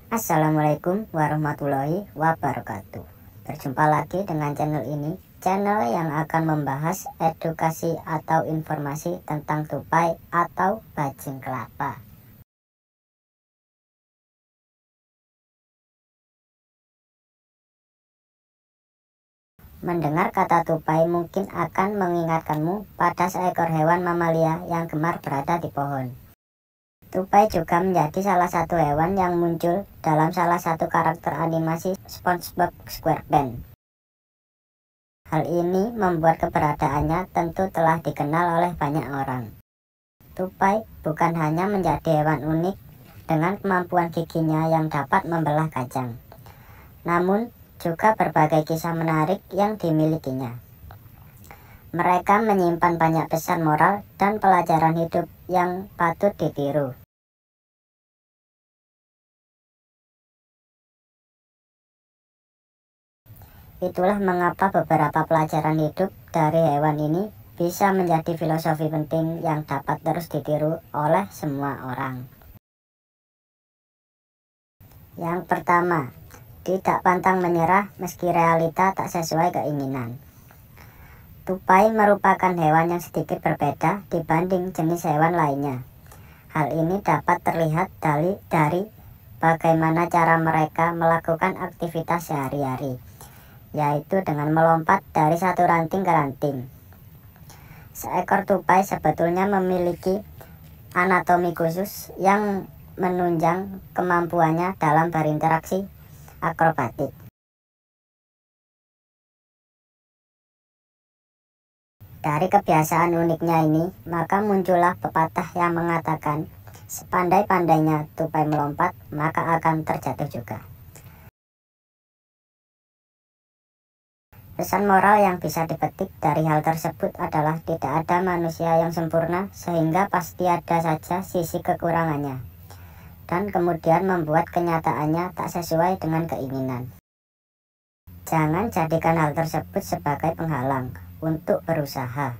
Assalamualaikum warahmatullahi wabarakatuh. Berjumpa lagi dengan channel ini, channel yang akan membahas edukasi atau informasi tentang tupai atau bajing kelapa. Mendengar kata tupai mungkin akan mengingatkanmu pada seekor hewan mamalia yang gemar berada di pohon. Tupai juga menjadi salah satu hewan yang muncul dalam salah satu karakter animasi SpongeBob SquarePants. Hal ini membuat keberadaannya tentu telah dikenal oleh banyak orang. Tupai bukan hanya menjadi hewan unik dengan kemampuan giginya yang dapat membelah kacang, namun juga berbagai kisah menarik yang dimilikinya. Mereka menyimpan banyak pesan moral dan pelajaran hidup yang patut ditiru. Itulah mengapa beberapa pelajaran hidup dari hewan ini bisa menjadi filosofi penting yang dapat terus ditiru oleh semua orang. Yang pertama, tidak pantang menyerah meski realita tak sesuai keinginan. Tupai merupakan hewan yang sedikit berbeda dibanding jenis hewan lainnya. Hal ini dapat terlihat dari bagaimana cara mereka melakukan aktivitas sehari-hari, yaitu dengan melompat dari satu ranting ke ranting. Seekor tupai sebetulnya memiliki anatomi khusus yang menunjang kemampuannya dalam berinteraksi akrobatik. Dari kebiasaan uniknya ini, maka muncullah pepatah yang mengatakan, sepandai-pandainya tupai melompat, maka akan terjatuh juga. Pesan moral yang bisa dipetik dari hal tersebut adalah tidak ada manusia yang sempurna, sehingga pasti ada saja sisi kekurangannya, dan kemudian membuat kenyataannya tak sesuai dengan keinginan. Jangan jadikan hal tersebut sebagai penghalang untuk berusaha.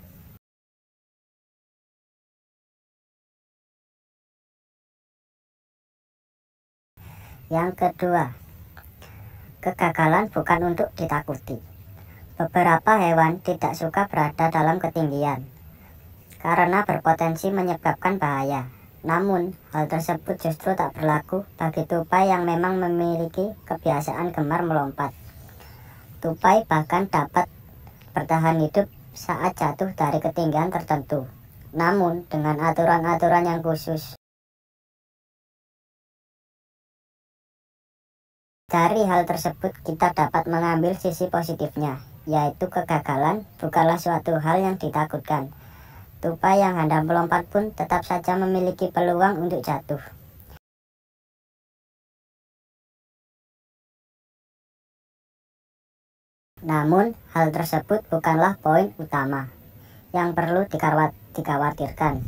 Yang kedua, kegagalan bukan untuk ditakuti. Beberapa hewan tidak suka berada dalam ketinggian karena berpotensi menyebabkan bahaya. Namun, hal tersebut justru tak berlaku bagi tupai yang memang memiliki kebiasaan gemar melompat. Tupai bahkan dapat bertahan hidup saat jatuh dari ketinggian tertentu, namun dengan aturan-aturan yang khusus. Dari hal tersebut kita dapat mengambil sisi positifnya, yaitu kegagalan bukanlah suatu hal yang ditakutkan. Tupai yang hendak melompat pun tetap saja memiliki peluang untuk jatuh. Namun, hal tersebut bukanlah poin utama yang perlu dikhawatirkan.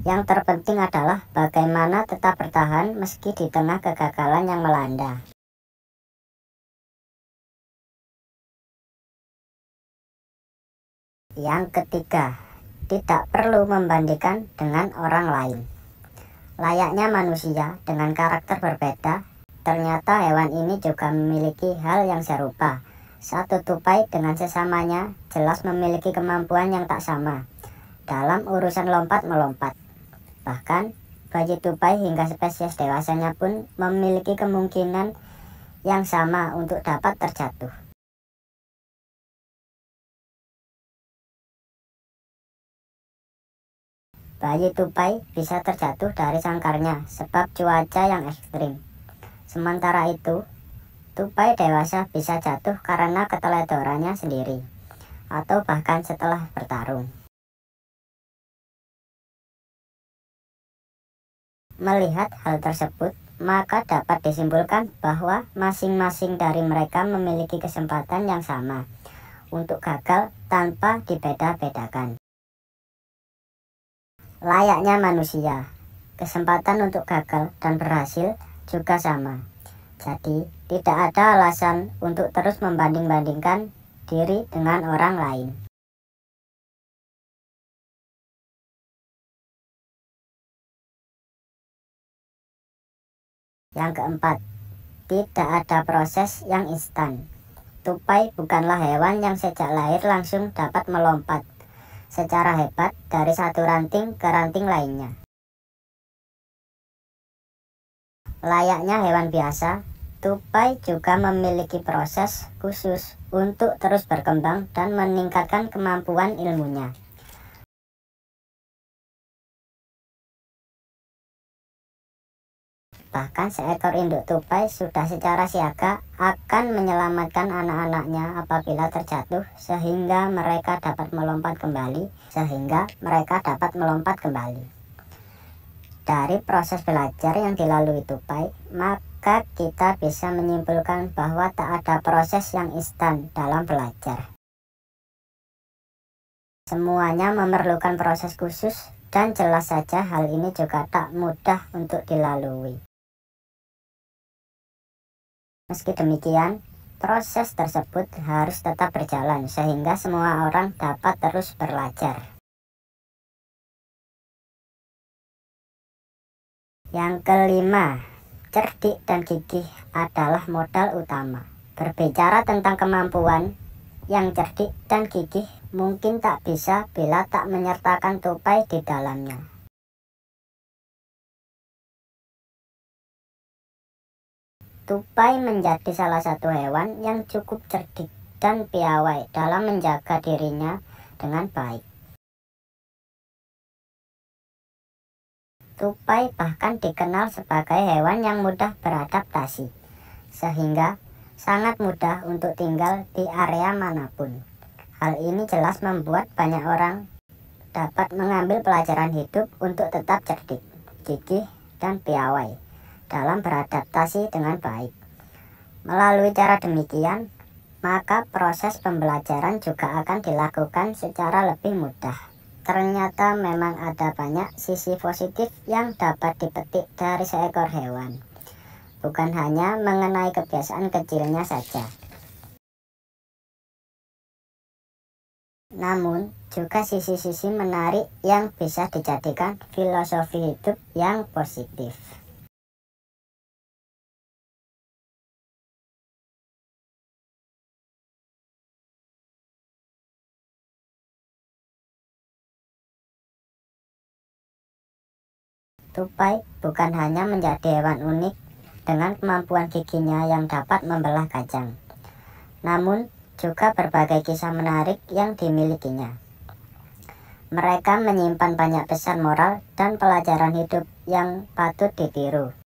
Yang terpenting adalah bagaimana tetap bertahan meski di tengah kegagalan yang melanda. Yang ketiga, tidak perlu membandingkan dengan orang lain. Layaknya manusia dengan karakter berbeda, ternyata hewan ini juga memiliki hal yang serupa. Satu tupai dengan sesamanya jelas memiliki kemampuan yang tak sama dalam urusan lompat-melompat. Bahkan, bayi tupai hingga spesies dewasanya pun memiliki kemungkinan yang sama untuk dapat terjatuh. Bayi tupai bisa terjatuh dari sangkarnya sebab cuaca yang ekstrim. Sementara itu, tupai dewasa bisa jatuh karena keteledorannya sendiri, atau bahkan setelah bertarung. Melihat hal tersebut, maka dapat disimpulkan bahwa masing-masing dari mereka memiliki kesempatan yang sama untuk gagal tanpa dibeda-bedakan. Layaknya manusia, kesempatan untuk gagal dan berhasil juga sama. Jadi, tidak ada alasan untuk terus membanding-bandingkan diri dengan orang lain. Yang keempat, tidak ada proses yang instan. Tupai bukanlah hewan yang sejak lahir langsung dapat melompat secara hebat dari satu ranting ke ranting lainnya. Layaknya hewan biasa, tupai juga memiliki proses khusus untuk terus berkembang dan meningkatkan kemampuan ilmunya. Bahkan seekor induk tupai sudah secara siaga akan menyelamatkan anak-anaknya apabila terjatuh sehingga mereka dapat melompat kembali. Dari proses belajar yang dilalui tupai, maka kita bisa menyimpulkan bahwa tak ada proses yang instan dalam belajar. Semuanya memerlukan proses khusus dan jelas saja hal ini juga tak mudah untuk dilalui. Meski demikian, proses tersebut harus tetap berjalan sehingga semua orang dapat terus belajar. Yang kelima, cerdik dan gigih adalah modal utama. Berbicara tentang kemampuan, yang cerdik dan gigih mungkin tak bisa bila tak menyertakan tupai di dalamnya. Tupai menjadi salah satu hewan yang cukup cerdik dan piawai dalam menjaga dirinya dengan baik. Tupai bahkan dikenal sebagai hewan yang mudah beradaptasi, sehingga sangat mudah untuk tinggal di area manapun. Hal ini jelas membuat banyak orang dapat mengambil pelajaran hidup untuk tetap cerdik, gigih, dan piawai dalam beradaptasi dengan baik. Melalui cara demikian, maka proses pembelajaran juga akan dilakukan secara lebih mudah. Ternyata memang ada banyak sisi positif yang dapat dipetik dari seekor hewan, bukan hanya mengenai kebiasaan kecilnya saja. Namun, juga sisi-sisi menarik yang bisa dijadikan filosofi hidup yang positif. Tupai bukan hanya menjadi hewan unik dengan kemampuan giginya yang dapat membelah kacang, namun juga berbagai kisah menarik yang dimilikinya. Mereka menyimpan banyak pesan moral dan pelajaran hidup yang patut ditiru.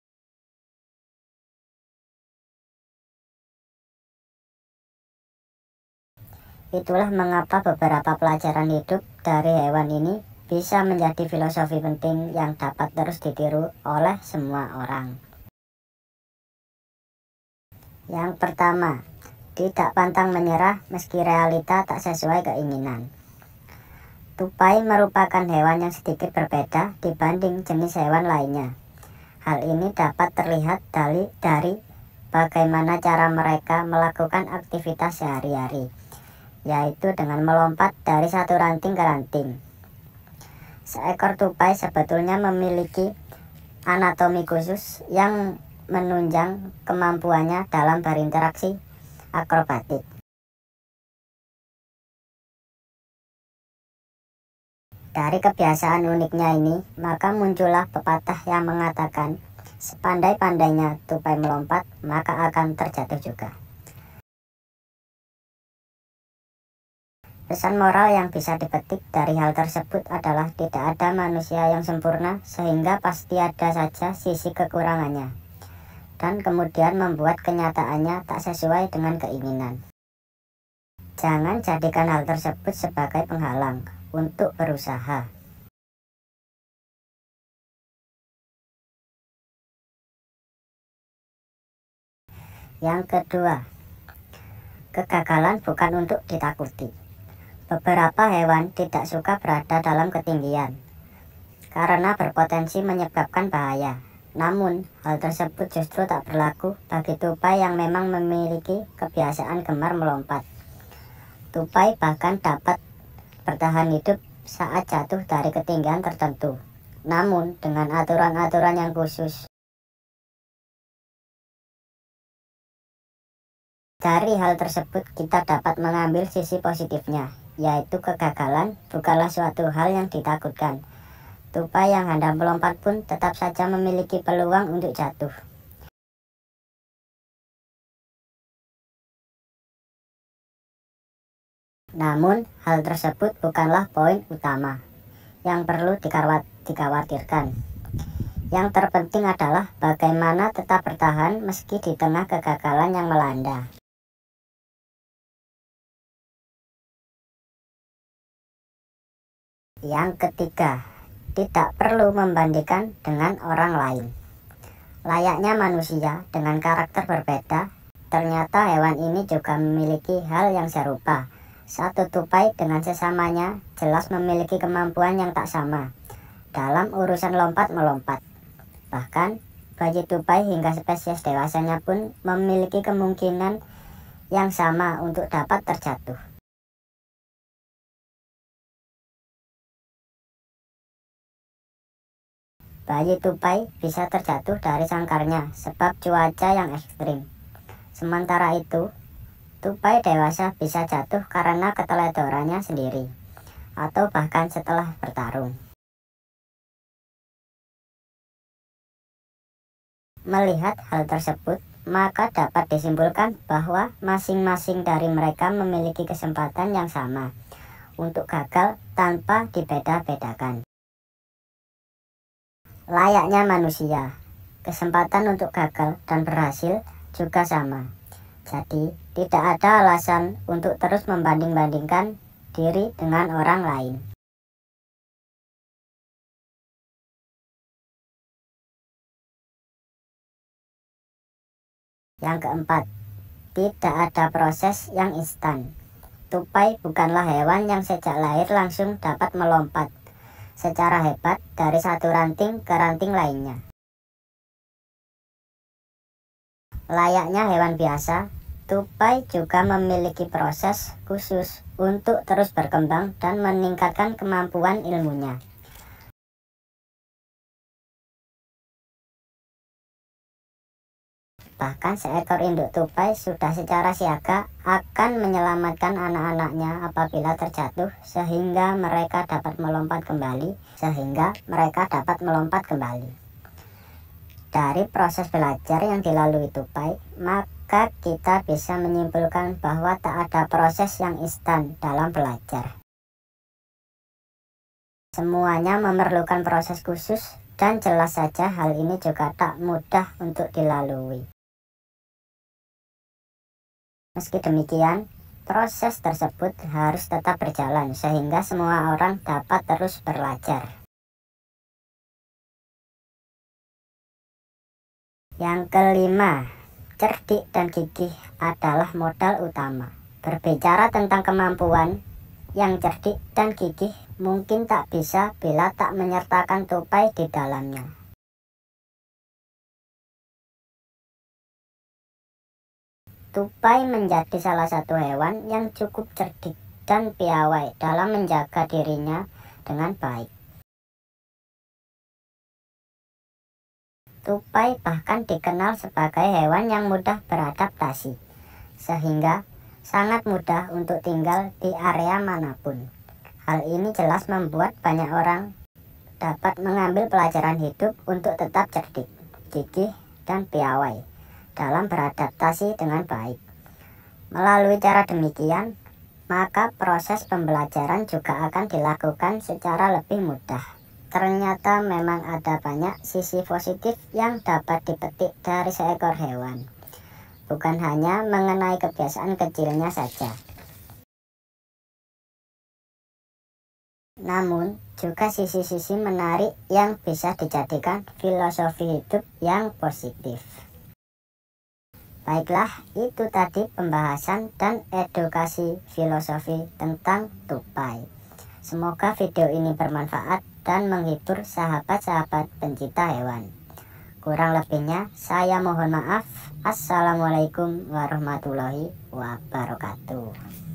Itulah mengapa beberapa pelajaran hidup dari hewan ini bisa menjadi filosofi penting yang dapat terus ditiru oleh semua orang. Yang pertama, tidak pantang menyerah meski realita tak sesuai keinginan. Tupai merupakan hewan yang sedikit berbeda dibanding jenis hewan lainnya. Hal ini dapat terlihat dari bagaimana cara mereka melakukan aktivitas sehari-hari, yaitu dengan melompat dari satu ranting ke ranting. Seekor tupai sebetulnya memiliki anatomi khusus yang menunjang kemampuannya dalam berinteraksi akrobatik. Dari kebiasaan uniknya ini, maka muncullah pepatah yang mengatakan, sepandai-pandainya tupai melompat, maka akan terjatuh juga. Pesan moral yang bisa dipetik dari hal tersebut adalah tidak ada manusia yang sempurna, sehingga pasti ada saja sisi kekurangannya, dan kemudian membuat kenyataannya tak sesuai dengan keinginan. Jangan jadikan hal tersebut sebagai penghalang untuk berusaha. Yang kedua, kegagalan bukan untuk ditakuti. Beberapa hewan tidak suka berada dalam ketinggian karena berpotensi menyebabkan bahaya. Namun, hal tersebut justru tak berlaku bagi tupai yang memang memiliki kebiasaan gemar melompat. Tupai bahkan dapat bertahan hidup saat jatuh dari ketinggian tertentu, namun dengan aturan-aturan yang khusus. Dari hal tersebut kita dapat mengambil sisi positifnya, yaitu kegagalan bukanlah suatu hal yang ditakutkan. Tupai yang hendak melompat pun tetap saja memiliki peluang untuk jatuh. Namun, hal tersebut bukanlah poin utama yang perlu dikhawatirkan. Yang terpenting adalah bagaimana tetap bertahan meski di tengah kegagalan yang melanda. Yang ketiga, tidak perlu membandingkan dengan orang lain. Layaknya manusia dengan karakter berbeda, ternyata hewan ini juga memiliki hal yang serupa. Satu tupai dengan sesamanya jelas memiliki kemampuan yang tak sama dalam urusan lompat-melompat. Bahkan, bayi tupai hingga spesies dewasanya pun memiliki kemungkinan yang sama untuk dapat terjatuh. Bayi tupai bisa terjatuh dari sangkarnya sebab cuaca yang ekstrim. Sementara itu, tupai dewasa bisa jatuh karena keteledorannya sendiri, atau bahkan setelah bertarung. Melihat hal tersebut, maka dapat disimpulkan bahwa masing-masing dari mereka memiliki kesempatan yang sama untuk gagal tanpa dibeda-bedakan. Layaknya manusia, kesempatan untuk gagal dan berhasil juga sama. Jadi, tidak ada alasan untuk terus membanding-bandingkan diri dengan orang lain. Yang keempat, tidak ada proses yang instan. Tupai bukanlah hewan yang sejak lahir langsung dapat melompat secara hebat dari satu ranting ke ranting lainnya. Layaknya hewan biasa, tupai juga memiliki proses khusus untuk terus berkembang dan meningkatkan kemampuan ilmunya. Bahkan seekor induk tupai sudah secara siaga akan menyelamatkan anak-anaknya apabila terjatuh sehingga mereka dapat melompat kembali. Dari proses belajar yang dilalui tupai, maka kita bisa menyimpulkan bahwa tak ada proses yang instan dalam belajar. Semuanya memerlukan proses khusus dan jelas saja hal ini juga tak mudah untuk dilalui. Meski demikian, proses tersebut harus tetap berjalan sehingga semua orang dapat terus belajar. Yang kelima, cerdik dan gigih adalah modal utama. Berbicara tentang kemampuan, yang cerdik dan gigih mungkin tak bisa bila tak menyertakan tupai di dalamnya. Tupai menjadi salah satu hewan yang cukup cerdik dan piawai dalam menjaga dirinya dengan baik. Tupai bahkan dikenal sebagai hewan yang mudah beradaptasi, sehingga sangat mudah untuk tinggal di area manapun. Hal ini jelas membuat banyak orang dapat mengambil pelajaran hidup untuk tetap cerdik, gigih, dan piawai dalam beradaptasi dengan baik. Melalui cara demikian, maka proses pembelajaran juga akan dilakukan secara lebih mudah. Ternyata memang ada banyak sisi positif yang dapat dipetik dari seekor hewan, bukan hanya mengenai kebiasaan kecilnya saja. Namun, juga sisi-sisi menarik yang bisa dijadikan filosofi hidup yang positif. Baiklah, itu tadi pembahasan dan edukasi filosofi tentang tupai. Semoga video ini bermanfaat dan menghibur sahabat-sahabat pencinta hewan. Kurang lebihnya, saya mohon maaf. Assalamualaikum warahmatullahi wabarakatuh.